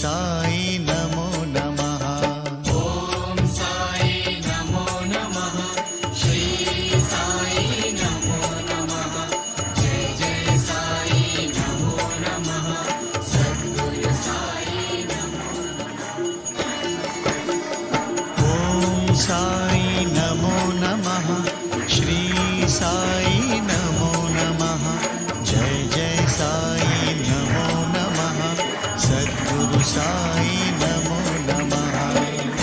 साई नमो नमः। ओम साई नमो नमः। श्री साई नमो नमः। जय जय साई नमो नमः। सद्गुरु साई नमो नमः। ओम साई नमो नमः। श्री साई नमो नमः। जय जय साई नमो नमः। सद्गुरु साई नमो नमः।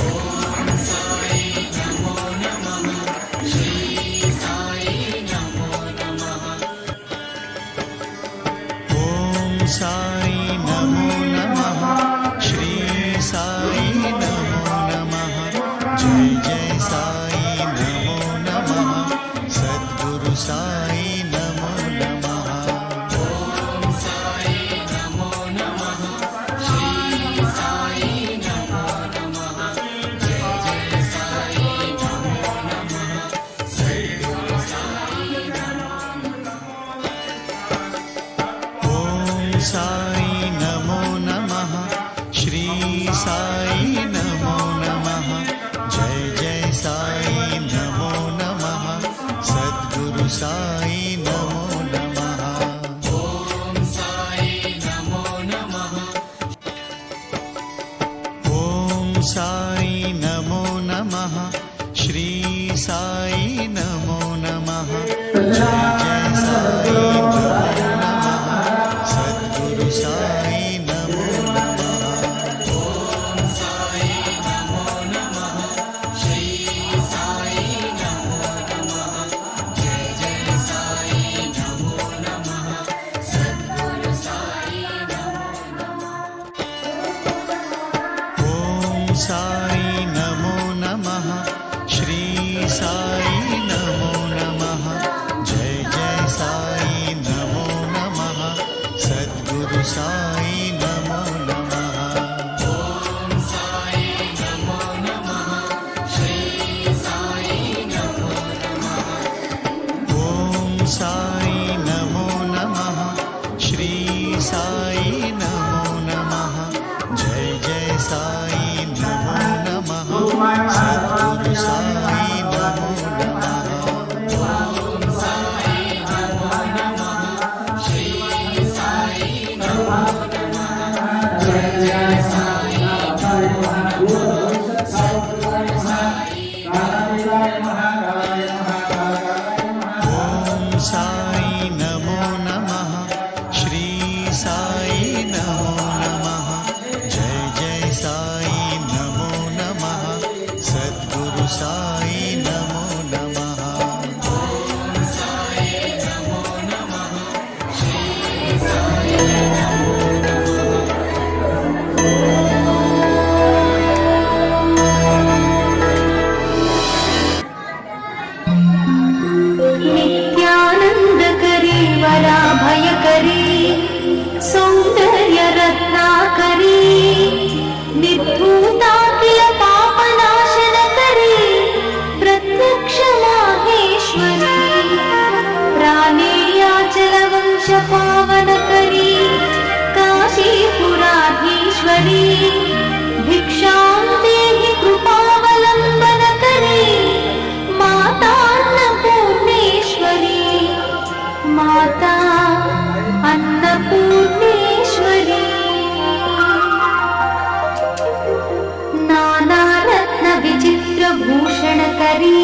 ओम साई नमो नमः। श्री साई नमो नमः। ओम साई नमो नमः। श्री साई नमो नमः। जय जय साई नमो नमः। सद्गुरु साई नमो नमः। ओम साई नमो नमः। श्री साई नमो नमः। जय जय साई नमो नमः। सद्गुरु साई नमो नमः। ओम साई नमो नमः। श्री साई नमो नमः। जय जय साई नमो नमः। सद्गुरु साई नमो नमः। ओम साई नमो नमः। ओम साई नमो नमः। श्री साई नमो नमः। जय जय साई नमो नमः। सद्गुरु साई नमो नमः। ओम साई नमो नमः। श्री साई नमो नमः। जय जय साई नमो नमः। सद्गुरु साई नमो नमः। ओम साई नमो नमः। श्री साई नमो नमः। जय जय साई नमो नमः। सद्गुरु साई नमो नमः। ओम साई नमो नमः। श्री साई नमो नमः। ओम साई नमो नमः। श्री साई नमो नमः। जय जय साई नमो नमः। सद्गुरु साई नमो नमः। ओम साई नमो नमः। श्री साई नमो नमः। जय जय साई नमो नमः। सद्गुरु साई ओम साई नमो नमः। श्री साई नमो नमः। जय जय साई नमो नमः। सद्गुरु साई नमो नमः। ओम साई नमो नमः। श्री साई नमो नित्यानंदकरी वराभयकरी सौंदर्य रत्नाकरी निर्धूताखिल पापनाशनकरी प्रत्यक्ष माहेश्वरी प्राणेयाचल वंश पावनकरी काशीपुराधीश्वरी भिक्षां देहि कृपावलंबनकरी माता अन्नपूर्णेश्वरी माता अन्नपूर्णेश्वरी नाना रत्न विचित्र भूषणकरी